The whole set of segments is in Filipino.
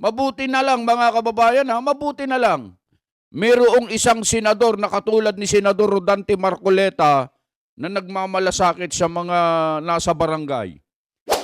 Mabuti na lang mga kababayan ha, mabuti na lang. Mayroong isang senador na katulad ni Senador Rodante Marcoleta na nagmamalasakit sa mga nasa barangay.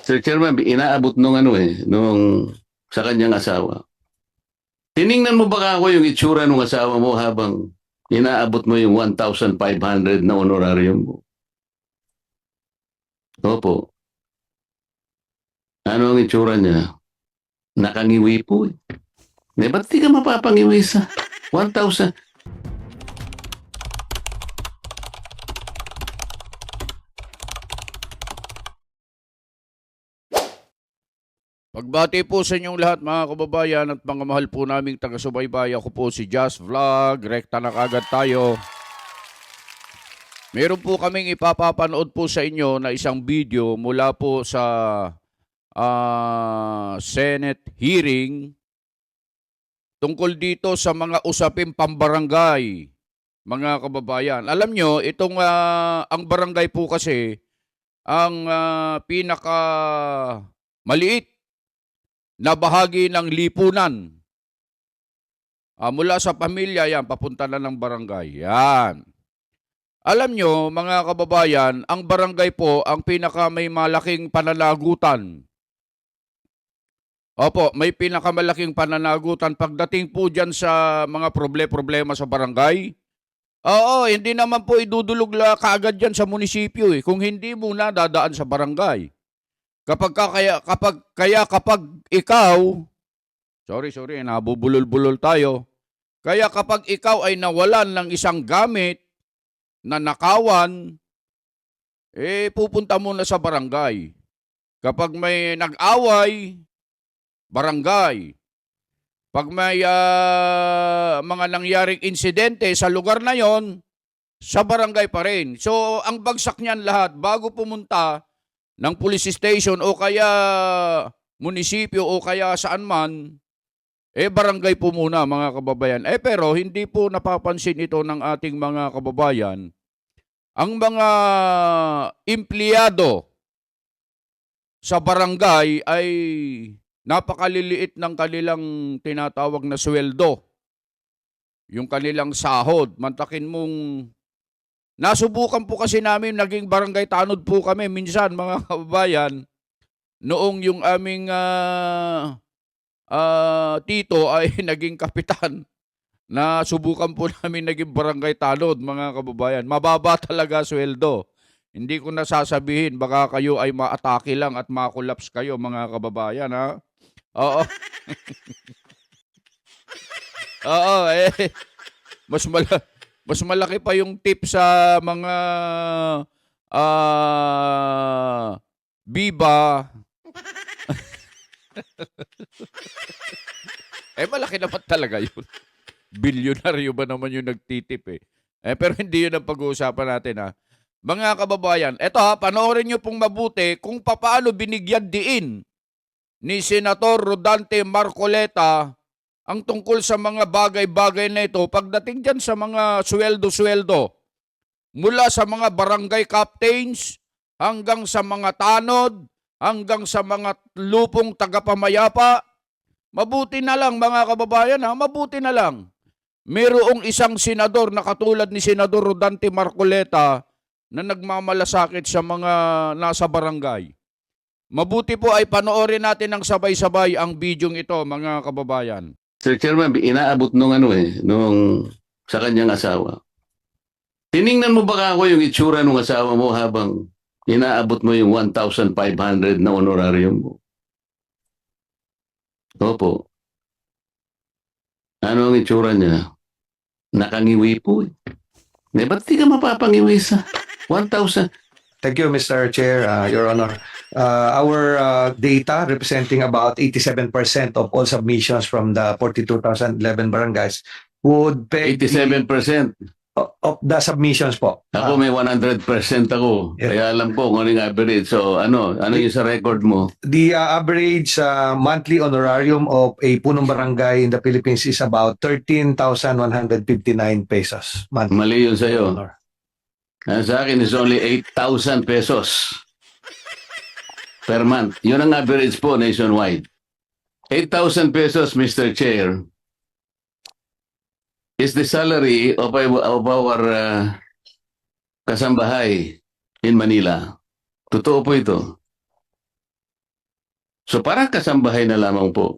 Sir Chairman, inaabot nung sa kanyang asawa. Tiningnan mo ba ako yung itsura ng asawa mo habang inaabot mo yung 1,500 na honorarium mo? Opo. Ano ang itsura niya? Nakangiwi po eh. Ba't di ka mapapangiwi sa 1,000? Pagbati po sa inyong lahat mga kababayan at mga mahal po naming taga-subaybay. Ako po si Just Vlog. Rekta na kagad tayo. Meron po kaming ipapapanood po sa inyo na isang video mula po sa Senate hearing tungkol dito sa mga usaping pambarangay, mga kababayan. Alam nyo, itong ang barangay po kasi ang pinaka maliit na bahagi ng lipunan. Mula sa pamilya yan, papunta na ng barangay. Yan. Alam nyo, mga kababayan, ang barangay po ang pinaka may malaking pananagutan. Opo, may pinakamalaking pananagutan pagdating po dyan sa mga problema sa barangay. Oo, hindi naman po idudulog kaagad dyan sa munisipyo eh. Kung hindi muna dadaan sa barangay. Kapag ikaw, sorry, nabubulol-bulol tayo. Kaya kapag ikaw ay nawalan ng isang gamit na nakawan, pupunta muna sa barangay. Kapag may nag-away, barangay. Pag may mga nangyaring insidente sa lugar na yon, sa barangay pa rin. So, ang bagsak niyan lahat, bago pumunta ng police station o kaya munisipyo o kaya saan man, barangay po muna mga kababayan. Pero hindi po napapansin ito ng ating mga kababayan. Ang mga empleyado sa barangay ay napakaliliit ng kanilang tinatawag na sweldo. Yung kanilang sahod. Mantakin mong nasubukan po kasi namin, naging barangay tanod po kami minsan mga kababayan, noong yung aming tito ay naging kapitan. Nasubukan po namin naging barangay tanod mga kababayan. Mababa talaga sweldo. Hindi ko nasasabihin, baka kayo ay maatake lang at makulaps kayo mga kababayan ha. Oo. Oo, mas malaki pa yung tip sa mga biba. Malaki naman talaga yun. Bilyonaryo ba naman yung nagtitip eh. Pero hindi yun ang pag-uusapan natin ha. Mga kababayan, eto ha, panoorin nyo pong mabuti kung paano binigyan diin ni Senator Rodante Marcoleta ang tungkol sa mga bagay-bagay na ito pagdating dyan sa mga sweldo-sweldo. Mula sa mga barangay captains, hanggang sa mga tanod, hanggang sa mga lupong tagapamayapa. Mabuti na lang mga kababayan ha, mabuti na lang. Mayroong isang senador na katulad ni Senador Rodante Marcoleta na nagmamalasakit sa mga nasa barangay. Mabuti po ay panoorin natin ng sabay-sabay ang bidyong ito mga kababayan. Sir Chairman, inaabot nung sa kanyang asawa. Tiningnan mo ba ako yung itsura ng asawa mo habang inaabot mo yung 1,500 na honorarium mo? Opo. Ano ang itsura niya? Nakangiwi po eh. Ba't di ka mapapangiwi sa 1,000? Thank you, Mr. Chair, Your Honor. Our data representing about 87% of all submissions from the 42,011 barangays would peg 87%. of the submissions po. Ako may 100% ako. Yeah. Kaya alam ko kung ano yung average. So ano yung sa record mo? The average monthly honorarium of a punong barangay in the Philippines is about 13,159 pesos monthly. Mali yun sa'yo. Honor. Sa akin is only 8,000 pesos per month. Yun ang average po nationwide. 8,000 pesos, Mr. Chair, is the salary of our kasambahay in Manila. Totoo po ito. So parang kasambahay na lamang po.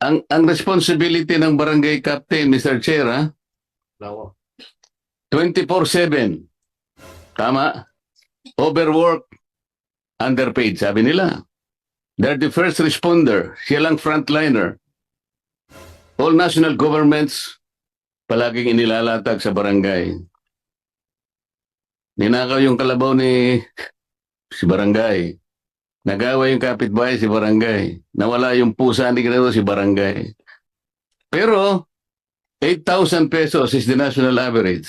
Ang responsibility ng barangay captain, Mr. Chair, 24/7. Tama? Overwork, underpaid, sabi nila. They're the first responder. Siya lang frontliner. All national governments palaging inilalatag sa barangay. Ninakaw yung kalabaw ni si barangay. Nagawa yung kapitbahay si barangay. Nawala yung pusa ni Ganito si barangay. Pero 8,000 pesos is the national average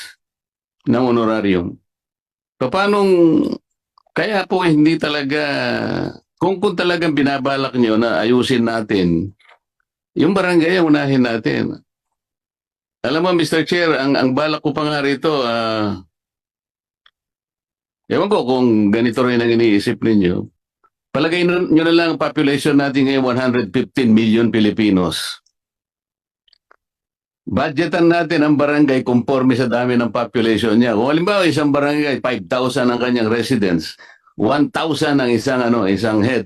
ng honorarium. Paano kaya po hindi talaga kung talagang binabalak nyo na ayusin natin, yung barangay ang unahin natin. Alam mo, Mr. Chair, ang balak ko pa nga rito, ewan ko kung ganito rin ang iniisip ninyo. Palagay nyo na lang ang population natin ngayon, 115 million Filipinos. Budgetan natin ang barangay conforme sa dami ng population niya. Kung halimbawa, isang barangay, 5,000 ang kanyang residents, 1,000 ang isang head.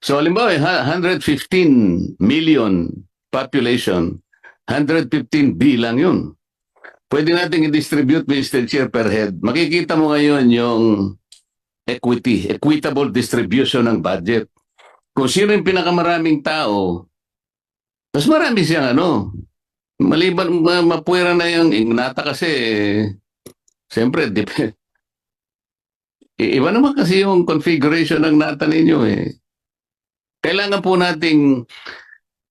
So halimbawa, 115 million population, 115 lang yun. Pwede natin i-distribute, Mr. Chair, per head. Makikita mo ngayon yung equitable distribution ng budget. Kung sino yung pinakamaraming tao, mas marami siyang maliban, mapuwera na yung Ignata kasi, siyempre, iba naman kasi yung configuration ng nata ninyo eh. Kailangan po nating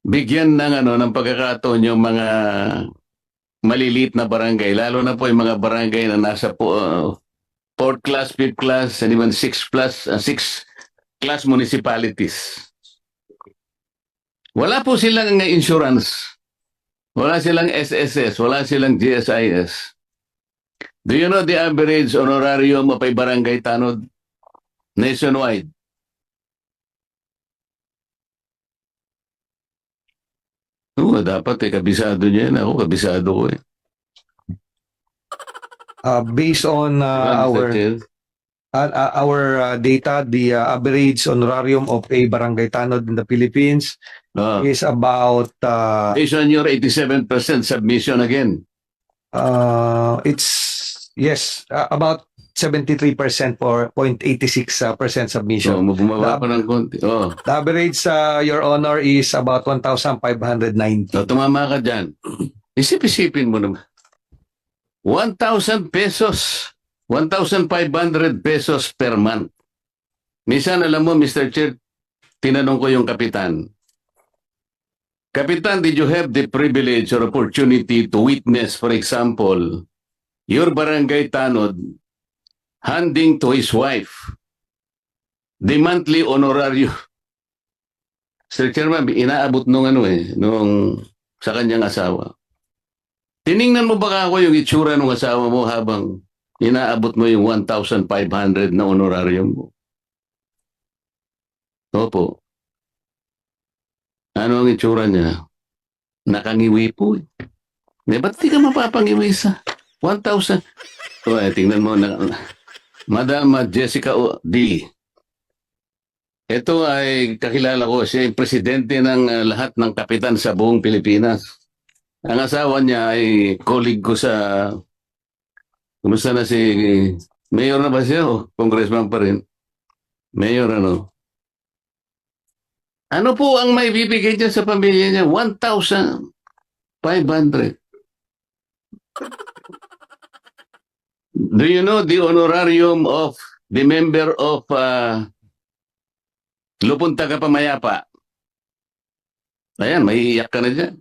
bigyan ng pagkakataon yung mga maliliit na barangay, lalo na po yung mga barangay na nasa 4th class, 5th class, and even 6th class municipalities. Wala po silang insurance. Wala silang SSS, wala silang GSIS. Do you know the average honorarium of a barangay tanod nationwide? Oo, dapat kabisado niya yan. Ako, kabisado ko eh. Based on our data, the average honorarium of a barangay tanod in the Philippines is about Based on your 87% submission again. it's about 73% for 0.86% So, submission. bumaba pa ng konti. Oh. The average, Your Honor, is about 1,590. So, tumama ka dyan. Isip-isipin mo naman. 1,000 pesos. 1,500 pesos per month. Minsan, alam mo, Mr. Chair, tinanong ko yung kapitan. Kapitan, did you have the privilege or opportunity to witness, for example, your barangay tanod handing to his wife the monthly honorarium? Sir Chairman, inaabot nung sa kanyang asawa. Tiningnan mo ba ako yung itsura ng asawa mo habang inaabot mo yung 1,500 na honorarium mo? Opo. Ano ang itsura niya? Nakangiwi po. Ba't di ka mapapangiwi sa 1,000? Tingnan mo na. Madam Jessica D. Ito ay kakilala ko. Siya yung presidente ng lahat ng kapitan sa buong Pilipinas. Ang asawa niya ay colleague ko sa... Kumusta na si... Mayor na ba siya o congressman pa rin? Mayor Ano po ang may bibigay niya sa pamilya niya? 1,500. Do you know the honorarium of the member of Lupon Tagapamayapa? Ayan, maiiyak ka na dyan.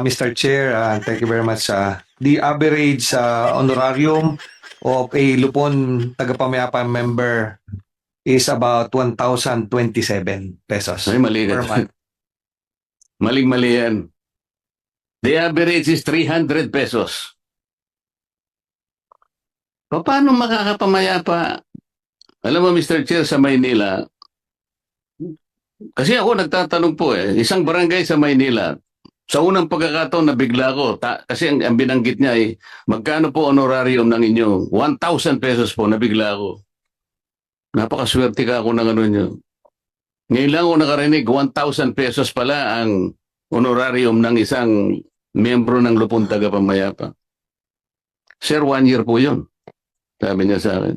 Mr. Chair, thank you very much. The average honorarium of a Lupon Tagapamayapa member is about 1,027 pesos Ay, mali per ka. month. Maling-mali yan. The average is 300 pesos. Paano makakapamayapa? Alam mo, Mr. Chair, sa Maynila, Kasi ako nagtatanong po isang barangay sa Maynila, sa unang pagkakataon nabigla ko, kasi ang binanggit niya ay magkano po honorarium ng inyo? 1,000 pesos po, nabigla ako. Napakaswerte ka ako ng ano niyo. Ngayon lang ako nakarinig, 1,000 pesos pala ang honorarium ng isang miyembro ng Lupon Tagapamayapa. Sir, 1 year po yun. Sabi niya sa akin.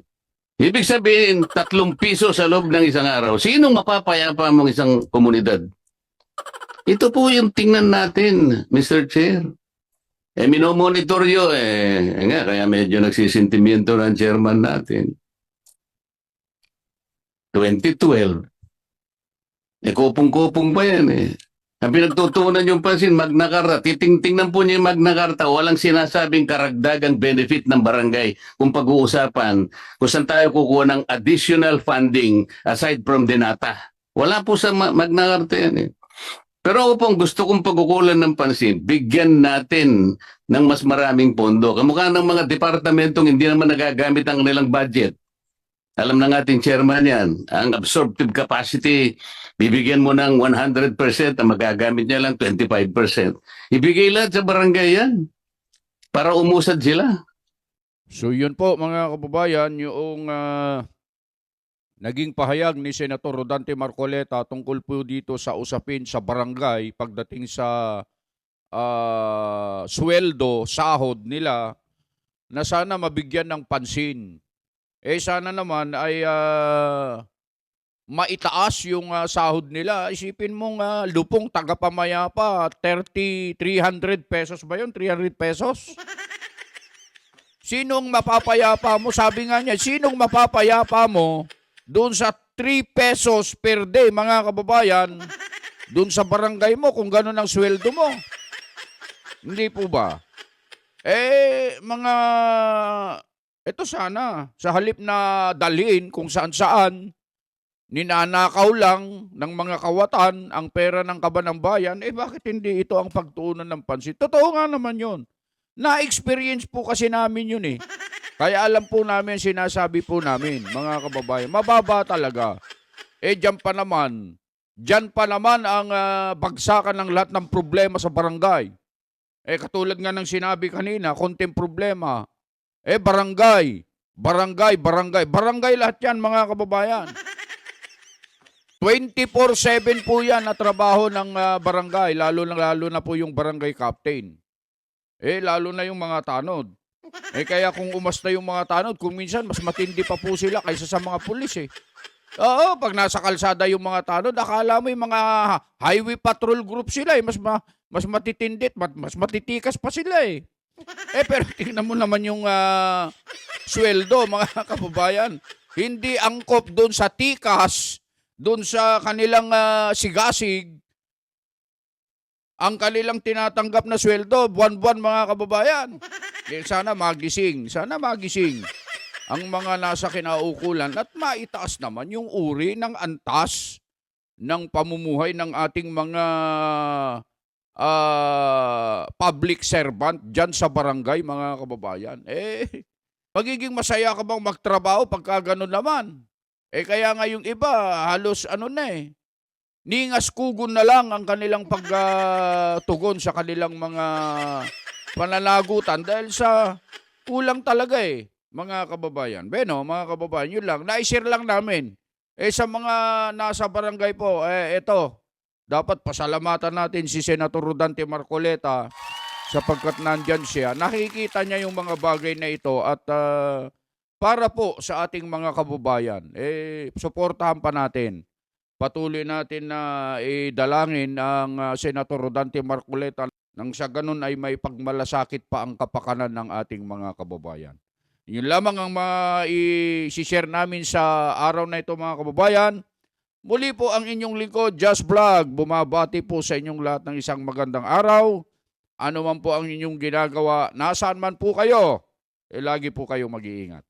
Ibig sabihin, 3 piso sa loob ng isang araw. Sinong mapapayapa mong isang komunidad? Ito po yung tingnan natin, Mr. Chair. Minomonitor yun nga, kaya medyo nagsisintimiento ng chairman natin. 2012. Kupong-kupong pa yan Ang pinagtutuunan yung pansin, Magna Carta. Titingnan po niya yung Magna Carta. Walang sinasabing karagdagang benefit ng barangay kung pag-uusapan kung saan tayo kukuha ng additional funding aside from Denata. Wala po sa Magna Carta yan Pero ako pong gusto kong pagkukulan ng pansin, bigyan natin ng mas maraming pondo. Kamukha ng mga departamentong hindi naman nagagamit ang kanilang budget. Alam ng ating chairman yan, ang absorptive capacity, bibigyan mo ng 100%, ang magagamit niya lang 25%. Ibigay lahat sa barangay yan para umusad sila. So yun po mga kababayan, yung naging pahayag ni Senator Rodante Marcoleta tungkol po dito sa usapin sa barangay pagdating sa sweldo, sahod nila na sana mabigyan ng pansin. Sana naman ay maitaas yung sahod nila. Isipin mong lupong tagapamayapa, 300 pesos ba yun? 300 pesos? Sinong mapapayapa mo? Sabi nga niya, sinong mapapayapa mo doon sa 3 pesos per day, mga kababayan, doon sa barangay mo kung gano'n ang sweldo mo? Hindi po ba? Ito sana, sa halip na dalhin kung saan-saan, ninanakaw lang ng mga kawatan ang pera ng kaban ng bayan, bakit hindi ito ang pagtuunan ng pansin? Totoo nga naman yun. Na-experience po kasi namin yun Kaya alam po namin, sinasabi po namin, mga kababayan, mababa talaga. Diyan pa naman ang bagsakan ng lahat ng problema sa barangay. Katulad nga ng sinabi kanina, konting problema. Barangay lahat yan, mga kababayan. 24/7 po yan na trabaho ng barangay, lalo na po yung barangay captain. Lalo na yung mga tanod. Kaya kung umasta yung mga tanod, kung minsan mas matindi pa po sila kaysa sa mga pulis Oo, pag nasa kalsada yung mga tanod, akala mo yung mga highway patrol group sila mas matitindit, mas matitikas pa sila pero tingnan mo naman yung sweldo, mga kababayan. Hindi angkop doon sa tikas, doon sa kanilang sigasig, ang kanilang tinatanggap na sweldo, buwan-buwan, mga kababayan. Sana magising ang mga nasa kinaukulan at maitaas naman yung uri ng antas ng pamumuhay ng ating mga public servant dyan sa barangay, mga kababayan. Pagiging masaya ka bang magtrabaho pagka ganun naman? Kaya nga yung iba, halos ningas kugon na lang ang kanilang pagtugon sa kanilang mga pananagutan dahil sa kulang talaga mga kababayan. Mga kababayan, yun lang. Na-share lang namin. Sa mga nasa barangay po, ito, dapat pasalamatan natin si Senator Rodante Marcoleta sapagkat nandyan siya. Nakikita niya yung mga bagay na ito at para po sa ating mga kababayan, suportahan pa natin. Patuloy natin na idalangin ang Senator Rodante Marcoleta nang sa ganun ay may pagmalasakit pa ang kapakanan ng ating mga kababayan. Yun lamang ang i-share namin sa araw na ito, mga kababayan. Muli po ang inyong lingkod, Just Vlog. Bumabati po sa inyong lahat ng isang magandang araw. Ano man po ang inyong ginagawa, nasaan man po kayo, lagi po kayong mag-iingat.